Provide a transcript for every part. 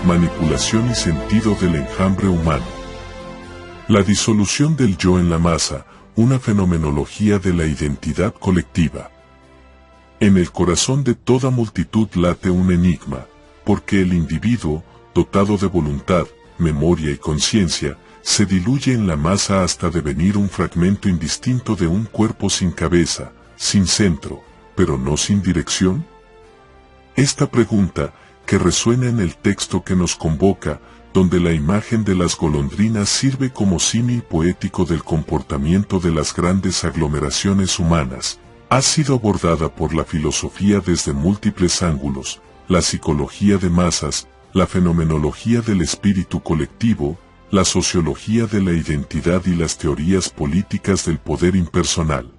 manipulación y sentido del enjambre humano. La disolución del yo en la masa, una fenomenología de la identidad colectiva. En el corazón de toda multitud late un enigma, porque el individuo, dotado de voluntad, memoria y conciencia, se diluye en la masa hasta devenir un fragmento indistinto de un cuerpo sin cabeza, sin centro, pero no sin dirección. Esta pregunta, que resuena en el texto que nos convoca, donde la imagen de las golondrinas sirve como símil poético del comportamiento de las grandes aglomeraciones humanas, ha sido abordada por la filosofía desde múltiples ángulos: la psicología de masas, la fenomenología del espíritu colectivo, la sociología de la identidad y las teorías políticas del poder impersonal.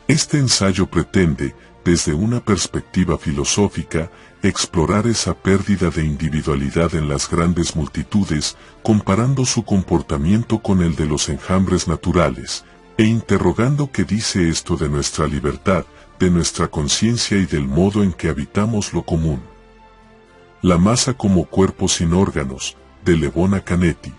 Este ensayo pretende, desde una perspectiva filosófica, explorar esa pérdida de individualidad en las grandes multitudes, comparando su comportamiento con el de los enjambres naturales, e interrogando qué dice esto de nuestra libertad, de nuestra conciencia y del modo en que habitamos lo común. La masa como cuerpo sin órganos, de Le Bon a Canetti.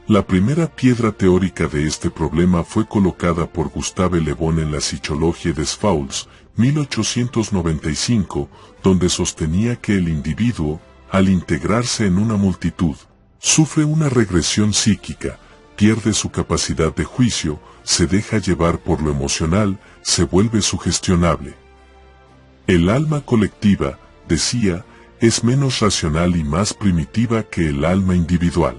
La primera piedra teórica de este problema fue colocada por Gustave Le Bon en la Psychologie des Foules, 1895, donde sostenía que el individuo, al integrarse en una multitud, sufre una regresión psíquica, pierde su capacidad de juicio, se deja llevar por lo emocional, se vuelve sugestionable. El alma colectiva, decía, es menos racional y más primitiva que el alma individual.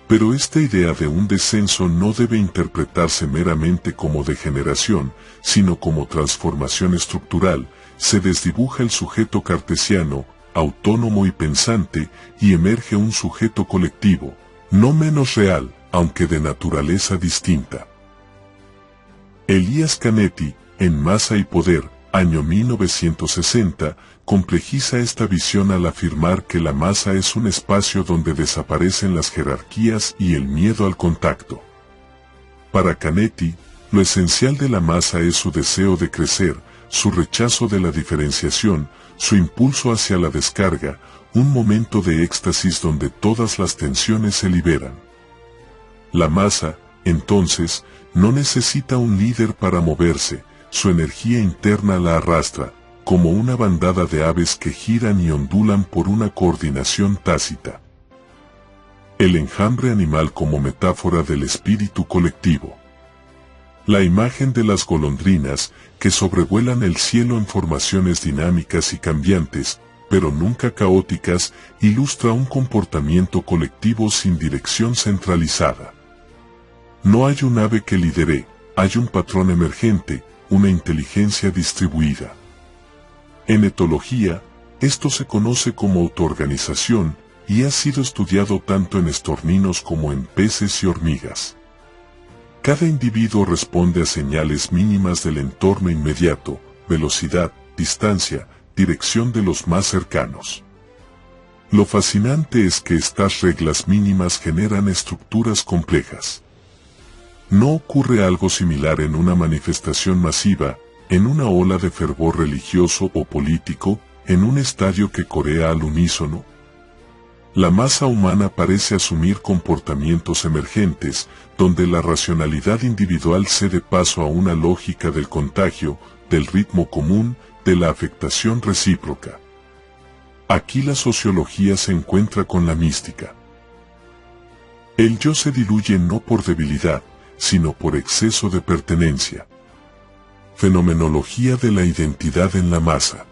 Pero esta idea de un descenso no debe interpretarse meramente como degeneración, sino como transformación estructural. Se desdibuja el sujeto cartesiano, autónomo y pensante, y emerge un sujeto colectivo, no menos real, aunque de naturaleza distinta. Elias Canetti, en Masa y Poder, año 1960, complejiza esta visión al afirmar que la masa es un espacio donde desaparecen las jerarquías y el miedo al contacto. Para Canetti, lo esencial de la masa es su deseo de crecer, su rechazo de la diferenciación, su impulso hacia la descarga, un momento de éxtasis donde todas las tensiones se liberan. La masa, entonces, no necesita un líder para moverse, su energía interna la arrastra, como una bandada de aves que giran y ondulan por una coordinación tácita. El enjambre animal como metáfora del espíritu colectivo. La imagen de las golondrinas, que sobrevuelan el cielo en formaciones dinámicas y cambiantes, pero nunca caóticas, ilustra un comportamiento colectivo sin dirección centralizada. No hay un ave que lidere, hay un patrón emergente, una inteligencia distribuida. En etología, esto se conoce como autoorganización, y ha sido estudiado tanto en estorninos como en peces y hormigas. Cada individuo responde a señales mínimas del entorno inmediato, velocidad, distancia, dirección de los más cercanos. Lo fascinante es que estas reglas mínimas generan estructuras complejas. No ocurre algo similar en una manifestación masiva, en una ola de fervor religioso o político, en un estadio que corea al unísono. La masa humana parece asumir comportamientos emergentes, donde la racionalidad individual cede paso a una lógica del contagio, del ritmo común, de la afectación recíproca. Aquí la sociología se encuentra con la mística. El yo se diluye no por debilidad, sino por exceso de pertenencia. Fenomenología de la identidad en la masa.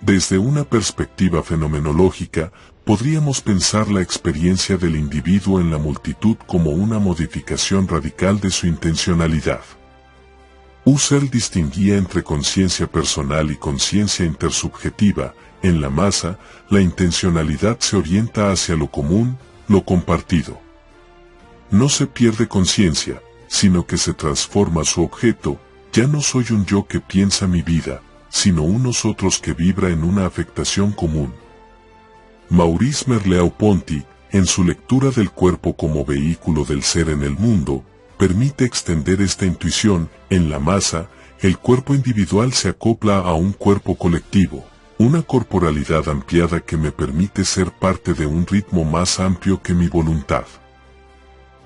Desde una perspectiva fenomenológica, podríamos pensar la experiencia del individuo en la multitud como una modificación radical de su intencionalidad. Husserl distinguía entre conciencia personal y conciencia intersubjetiva. En la masa, la intencionalidad se orienta hacia lo común, lo compartido. No se pierde conciencia, sino que se transforma su objeto. Ya no soy un yo que piensa mi vida, sino un nosotros que vibra en una afectación común. Maurice Merleau-Ponty, en su lectura del cuerpo como vehículo del ser en el mundo, permite extender esta intuición. En la masa, el cuerpo individual se acopla a un cuerpo colectivo, Una corporalidad ampliada que me permite ser parte de un ritmo más amplio que mi voluntad.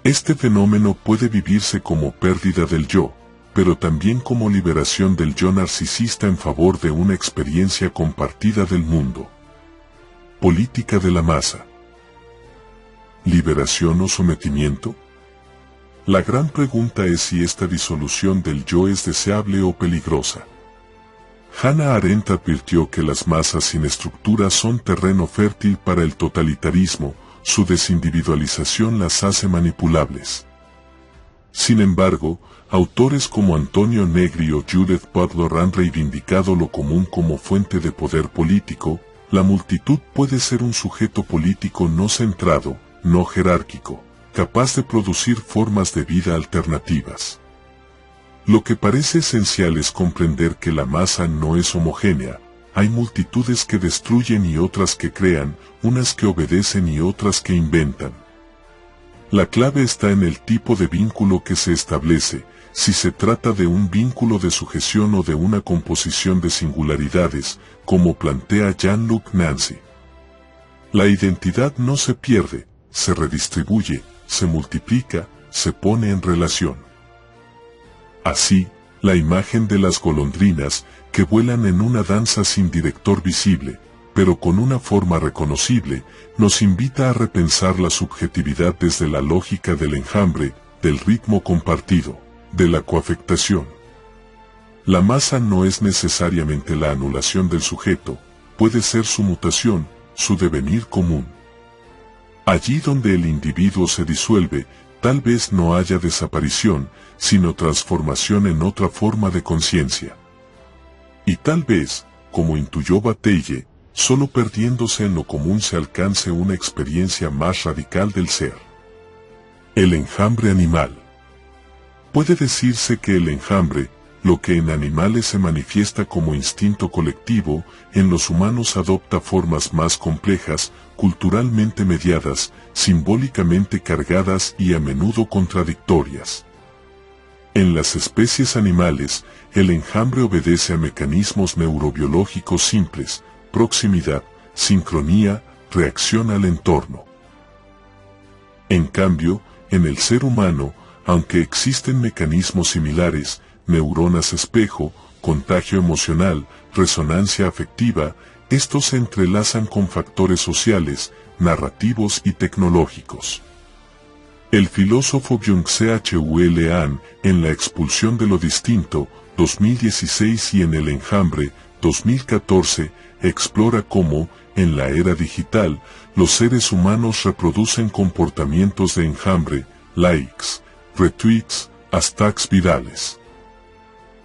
Este fenómeno puede vivirse como pérdida del yo, pero también como liberación del yo narcisista en favor de una experiencia compartida del mundo. Política de la masa. ¿Liberación o sometimiento? La gran pregunta es si esta disolución del yo es deseable o peligrosa. Hannah Arendt advirtió que las masas sin estructura son terreno fértil para el totalitarismo, su desindividualización las hace manipulables. Sin embargo, autores como Antonio Negri o Judith Butler han reivindicado lo común como fuente de poder político. La multitud puede ser un sujeto político no centrado, no jerárquico, capaz de producir formas de vida alternativas. Lo que parece esencial es comprender que la masa no es homogénea. Hay multitudes que destruyen y otras que crean, unas que obedecen y otras que inventan. La clave está en el tipo de vínculo que se establece, si se trata de un vínculo de sujeción o de una composición de singularidades, como plantea Jean-Luc Nancy. La identidad no se pierde, se redistribuye, se multiplica, se pone en relación. Así, la imagen de las golondrinas, que vuelan en una danza sin director visible, pero con una forma reconocible, nos invita a repensar la subjetividad desde la lógica del enjambre, del ritmo compartido, de la coafectación. La masa no es necesariamente la anulación del sujeto, puede ser su mutación, su devenir común. Allí donde el individuo se disuelve, tal vez no haya desaparición, sino transformación en otra forma de conciencia. Y tal vez, como intuyó Bataille, solo perdiéndose en lo común se alcance una experiencia más radical del ser. El enjambre animal. Puede decirse que el enjambre, lo que en animales se manifiesta como instinto colectivo, en los humanos adopta formas más complejas, culturalmente mediadas, simbólicamente cargadas y a menudo contradictorias. En las especies animales, el enjambre obedece a mecanismos neurobiológicos simples: proximidad, sincronía, reacción al entorno. En cambio, en el ser humano, aunque existen mecanismos similares, neuronas espejo, contagio emocional, resonancia afectiva, estos se entrelazan con factores sociales, narrativos y tecnológicos. El filósofo Byung-Chul Han, en La expulsión de lo distinto, 2016 y en El enjambre, 2014, explora cómo, en la era digital, los seres humanos reproducen comportamientos de enjambre, likes, retweets, hashtags virales.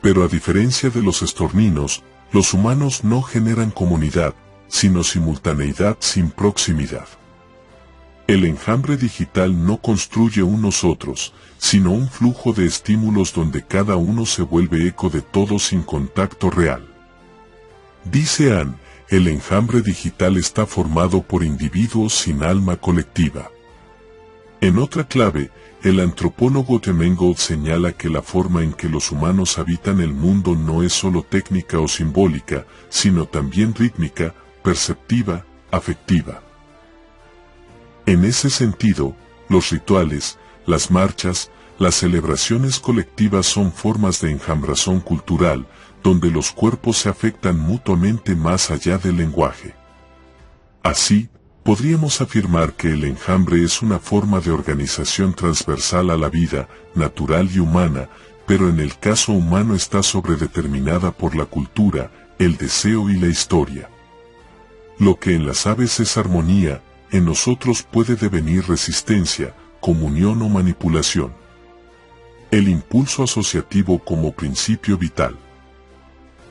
Pero a diferencia de los estorninos, los humanos no generan comunidad, sino simultaneidad sin proximidad. El enjambre digital no construye un nosotros, sino un flujo de estímulos donde cada uno se vuelve eco de todo sin contacto real. Dice Han, el enjambre digital está formado por individuos sin alma colectiva. En otra clave, el antropólogo Temengold señala que la forma en que los humanos habitan el mundo no es solo técnica o simbólica, sino también rítmica, perceptiva, afectiva. En ese sentido, los rituales, las marchas, las celebraciones colectivas son formas de enjambrazón cultural, donde los cuerpos se afectan mutuamente más allá del lenguaje. Así, podríamos afirmar que el enjambre es una forma de organización transversal a la vida, natural y humana, pero en el caso humano está sobredeterminada por la cultura, el deseo y la historia. Lo que en las aves es armonía, en nosotros puede devenir resistencia, comunión o manipulación. El impulso asociativo como principio vital.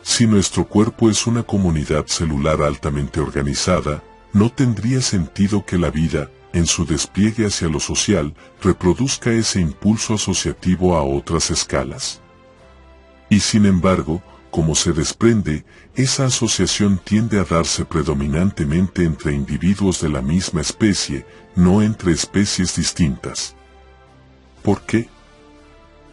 Si nuestro cuerpo es una comunidad celular altamente organizada, no tendría sentido que la vida, en su despliegue hacia lo social, reproduzca ese impulso asociativo a otras escalas. Y sin embargo, como se desprende, esa asociación tiende a darse predominantemente entre individuos de la misma especie, no entre especies distintas. ¿Por qué?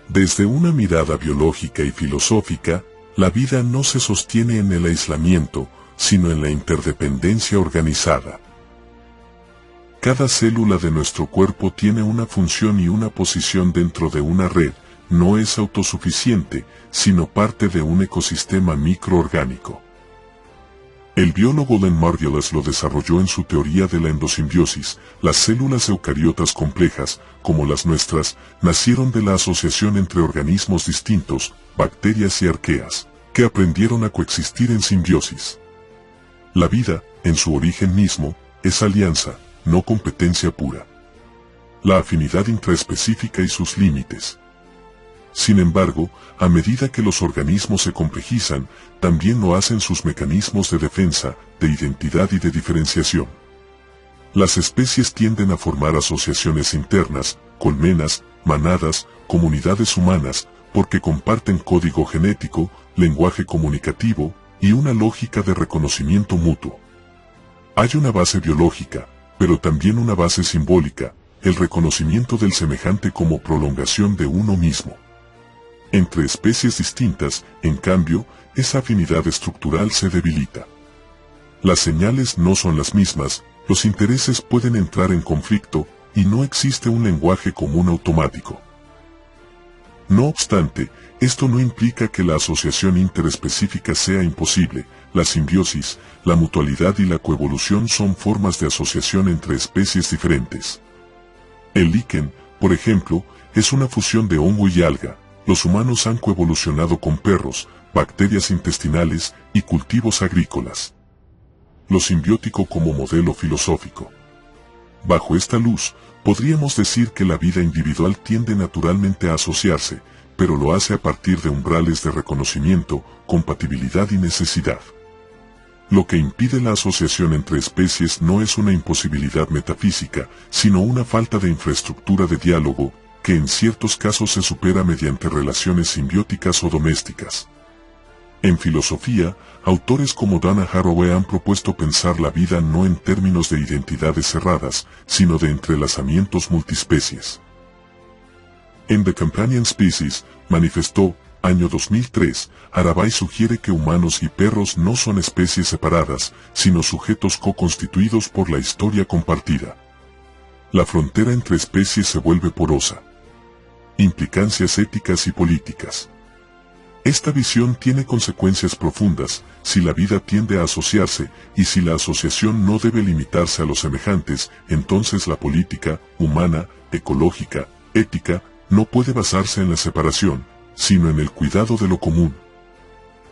Desde una mirada biológica y filosófica, la vida no se sostiene en el aislamiento, sino en la interdependencia organizada. Cada célula de nuestro cuerpo tiene una función y una posición dentro de una red, no es autosuficiente, sino parte de un ecosistema microorgánico. El biólogo Len Margulis lo desarrolló en su teoría de la endosimbiosis. Las células eucariotas complejas, como las nuestras, nacieron de la asociación entre organismos distintos, bacterias y arqueas, que aprendieron a coexistir en simbiosis. La vida, en su origen mismo, es alianza, no competencia pura. La afinidad intraespecífica y sus límites. Sin embargo, a medida que los organismos se complejizan, también lo hacen sus mecanismos de defensa, de identidad y de diferenciación. Las especies tienden a formar asociaciones internas, colmenas, manadas, comunidades humanas, porque comparten código genético, lenguaje comunicativo, y una lógica de reconocimiento mutuo. Hay una base biológica, pero también una base simbólica, el reconocimiento del semejante como prolongación de uno mismo. Entre especies distintas, en cambio, esa afinidad estructural se debilita. Las señales no son las mismas, los intereses pueden entrar en conflicto, y no existe un lenguaje común automático. No obstante, esto no implica que la asociación interespecífica sea imposible. La simbiosis, la mutualidad y la coevolución son formas de asociación entre especies diferentes. El líquen, por ejemplo, es una fusión de hongo y alga. Los humanos han coevolucionado con perros, bacterias intestinales y cultivos agrícolas. Lo simbiótico como modelo filosófico. Bajo esta luz, podríamos decir que la vida individual tiende naturalmente a asociarse, pero lo hace a partir de umbrales de reconocimiento, compatibilidad y necesidad. Lo que impide la asociación entre especies no es una imposibilidad metafísica, sino una falta de infraestructura de diálogo, que en ciertos casos se supera mediante relaciones simbióticas o domésticas. En filosofía, autores como Dana Haraway han propuesto pensar la vida no en términos de identidades cerradas, sino de entrelazamientos multiespecies. En The Companion Species, manifestó, año 2003, Haraway sugiere que humanos y perros no son especies separadas, sino sujetos co-constituidos por la historia compartida. La frontera entre especies se vuelve porosa. Implicancias éticas y políticas. Esta visión tiene consecuencias profundas, si la vida tiende a asociarse, y si la asociación no debe limitarse a los semejantes, entonces la política, humana, ecológica, ética, no puede basarse en la separación, sino en el cuidado de lo común.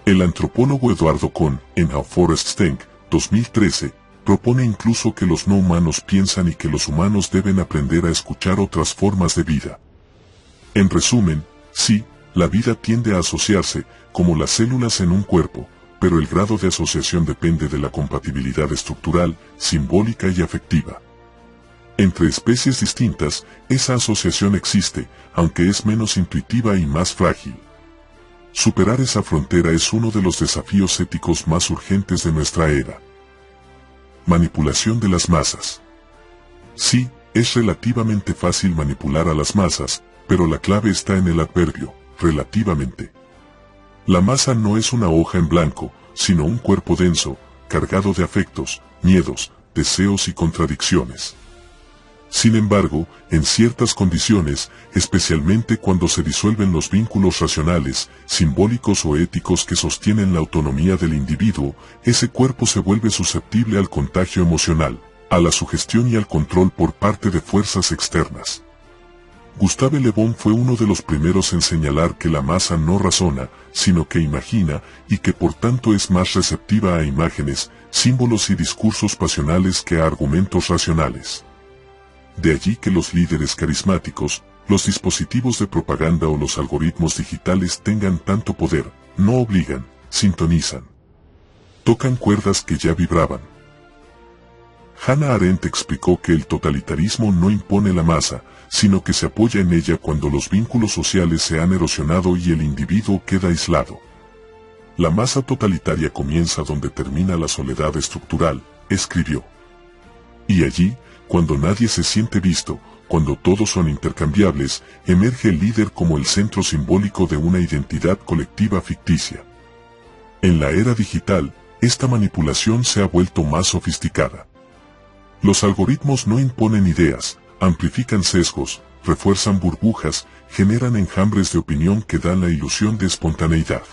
El antropólogo Eduardo Kohn, en How Forests Think, 2013, propone incluso que los no humanos piensan y que los humanos deben aprender a escuchar otras formas de vida. En resumen, sí, la vida tiende a asociarse, como las células en un cuerpo, pero el grado de asociación depende de la compatibilidad estructural, simbólica y afectiva. Entre especies distintas, esa asociación existe, aunque es menos intuitiva y más frágil. Superar esa frontera es uno de los desafíos éticos más urgentes de nuestra era. Manipulación de las masas. Sí, es relativamente fácil manipular a las masas, pero la clave está en el adverbio, relativamente. La masa no es una hoja en blanco, sino un cuerpo denso, cargado de afectos, miedos, deseos y contradicciones. Sin embargo, en ciertas condiciones, especialmente cuando se disuelven los vínculos racionales, simbólicos o éticos que sostienen la autonomía del individuo, ese cuerpo se vuelve susceptible al contagio emocional, a la sugestión y al control por parte de fuerzas externas. Gustave Le Bon fue uno de los primeros en señalar que la masa no razona, sino que imagina, y que por tanto es más receptiva a imágenes, símbolos y discursos pasionales que a argumentos racionales. De allí que los líderes carismáticos, los dispositivos de propaganda o los algoritmos digitales tengan tanto poder, no obligan, sintonizan. Tocan cuerdas que ya vibraban. Hannah Arendt explicó que el totalitarismo no impone la masa, sino que se apoya en ella cuando los vínculos sociales se han erosionado y el individuo queda aislado. La masa totalitaria comienza donde termina la soledad estructural, escribió. Y allí, cuando nadie se siente visto, cuando todos son intercambiables, emerge el líder como el centro simbólico de una identidad colectiva ficticia. En la era digital, esta manipulación se ha vuelto más sofisticada. Los algoritmos no imponen ideas, amplifican sesgos, refuerzan burbujas, generan enjambres de opinión que dan la ilusión de espontaneidad.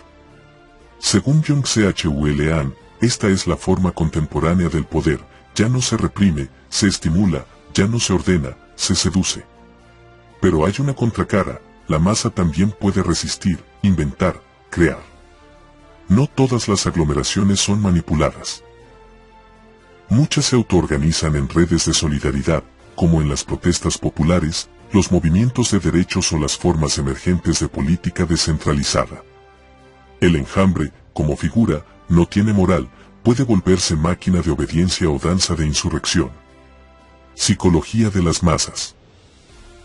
Según Byung-Chul Han, esta es la forma contemporánea del poder, ya no se reprime, se estimula, ya no se ordena, se seduce. Pero hay una contracara, la masa también puede resistir, inventar, crear. No todas las aglomeraciones son manipuladas. Muchas se autoorganizan en redes de solidaridad, como en las protestas populares, los movimientos de derechos o las formas emergentes de política descentralizada. El enjambre, como figura, no tiene moral, puede volverse máquina de obediencia o danza de insurrección. Psicología de las masas.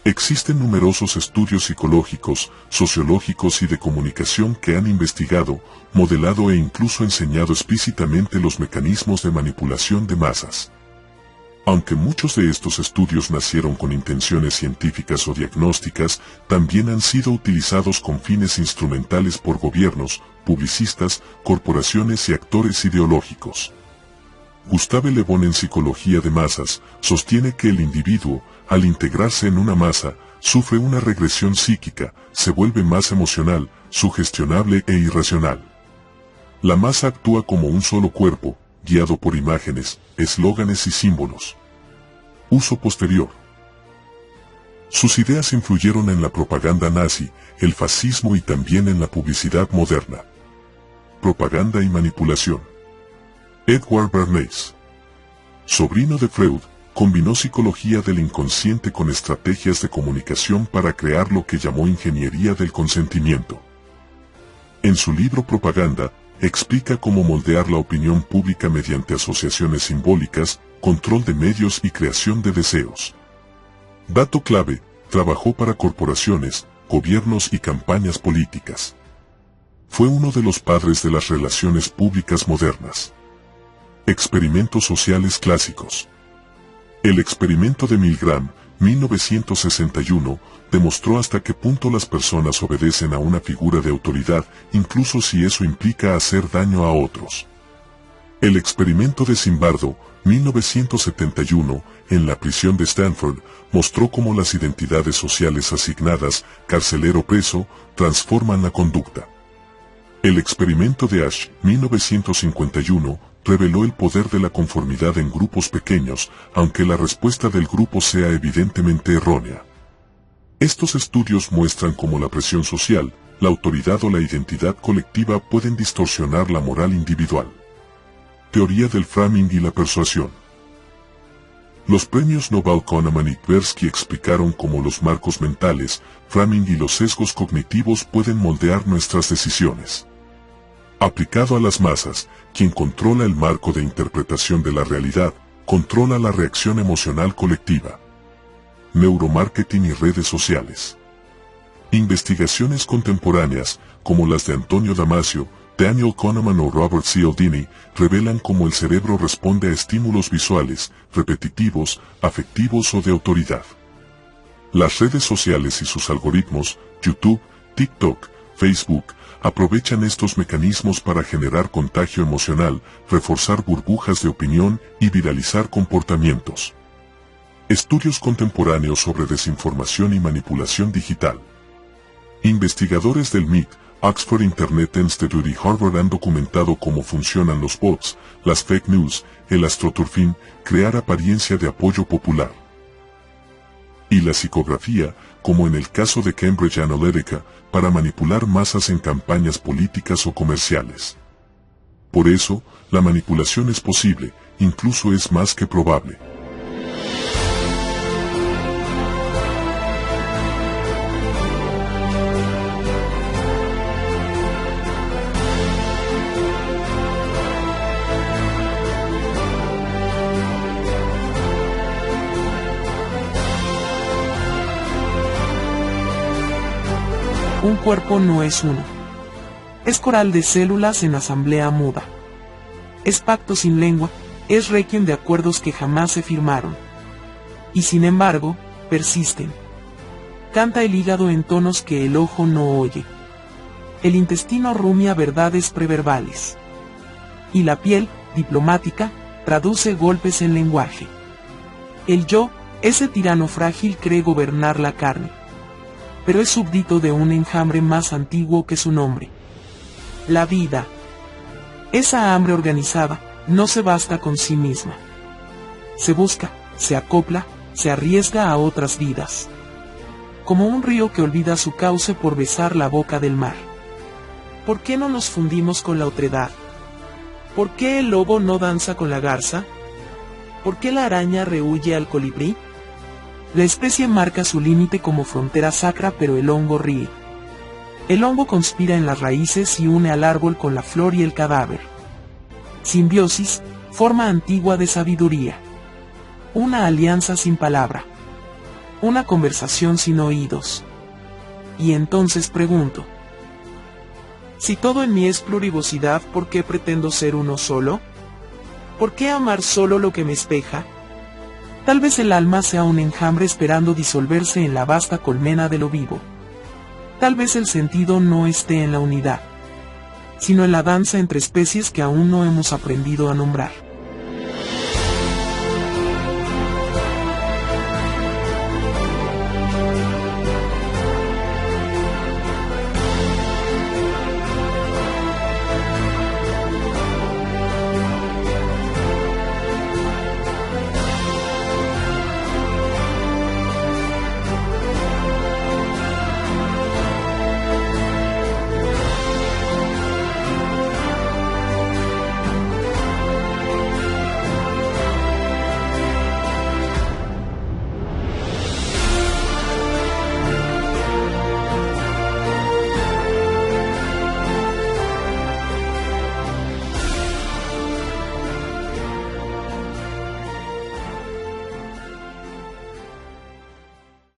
Existen numerosos estudios psicológicos, sociológicos y de comunicación que han investigado, modelado e incluso enseñado explícitamente los mecanismos de manipulación de masas. Aunque muchos de estos estudios nacieron con intenciones científicas o diagnósticas, también han sido utilizados con fines instrumentales por gobiernos, publicistas, corporaciones y actores ideológicos. Gustave Le Bon en Psicología de Masas, sostiene que el individuo, al integrarse en una masa, sufre una regresión psíquica, se vuelve más emocional, sugestionable e irracional. La masa actúa como un solo cuerpo, guiado por imágenes, eslóganes y símbolos. Uso posterior. Sus ideas influyeron en la propaganda nazi, el fascismo y también en la publicidad moderna. Propaganda y manipulación. Edward Bernays, sobrino de Freud, combinó psicología del inconsciente con estrategias de comunicación para crear lo que llamó ingeniería del consentimiento. En su libro Propaganda, explica cómo moldear la opinión pública mediante asociaciones simbólicas, control de medios y creación de deseos. Dato clave, trabajó para corporaciones, gobiernos y campañas políticas. Fue uno de los padres de las relaciones públicas modernas. Experimentos sociales clásicos. El experimento de Milgram, 1961, demostró hasta qué punto las personas obedecen a una figura de autoridad, incluso si eso implica hacer daño a otros. El experimento de Zimbardo, 1971, en la prisión de Stanford, mostró cómo las identidades sociales asignadas, carcelero-preso, transforman la conducta. El experimento de Asch, 1951, reveló el poder de la conformidad en grupos pequeños, aunque la respuesta del grupo sea evidentemente errónea. Estos estudios muestran cómo la presión social, la autoridad o la identidad colectiva pueden distorsionar la moral individual. Teoría del framing y la persuasión. Los premios Nobel Kahneman y Tversky explicaron cómo los marcos mentales, framing y los sesgos cognitivos pueden moldear nuestras decisiones. Aplicado a las masas, quien controla el marco de interpretación de la realidad, controla la reacción emocional colectiva. Neuromarketing y redes sociales. Investigaciones contemporáneas, como las de Antonio Damasio, Daniel Kahneman o Robert Cialdini, revelan cómo el cerebro responde a estímulos visuales, repetitivos, afectivos o de autoridad. Las redes sociales y sus algoritmos, YouTube, TikTok, Facebook, aprovechan estos mecanismos para generar contagio emocional, reforzar burbujas de opinión y viralizar comportamientos. Estudios contemporáneos sobre desinformación y manipulación digital. Investigadores del MIT, Oxford Internet Institute y Harvard han documentado cómo funcionan los bots, las fake news, el astroturfing, crear apariencia de apoyo popular. Y la psicografía, como en el caso de Cambridge Analytica, para manipular masas en campañas políticas o comerciales. Por eso, la manipulación es posible, incluso es más que probable. Un cuerpo no es uno. Es coral de células en asamblea muda. Es pacto sin lengua, es requiem de acuerdos que jamás se firmaron. Y sin embargo, persisten. Canta el hígado en tonos que el ojo no oye. El intestino rumia verdades preverbales. Y la piel, diplomática, traduce golpes en lenguaje. El yo, ese tirano frágil, cree gobernar la carne. Pero es súbdito de un enjambre más antiguo que su nombre. La vida. Esa hambre organizada, no se basta con sí misma. Se busca, se acopla, se arriesga a otras vidas. Como un río que olvida su cauce por besar la boca del mar. ¿Por qué no nos fundimos con la otredad? ¿Por qué el lobo no danza con la garza? ¿Por qué la araña rehúye al colibrí? La especie marca su límite como frontera sacra, pero el hongo ríe. El hongo conspira en las raíces y une al árbol con la flor y el cadáver. Simbiosis, forma antigua de sabiduría. Una alianza sin palabra. Una conversación sin oídos. Y entonces pregunto: si todo en mí es plurivocidad, ¿por qué pretendo ser uno solo? ¿Por qué amar solo lo que me espeja? Tal vez el alma sea un enjambre esperando disolverse en la vasta colmena de lo vivo. Tal vez el sentido no esté en la unidad, sino en la danza entre especies que aún no hemos aprendido a nombrar.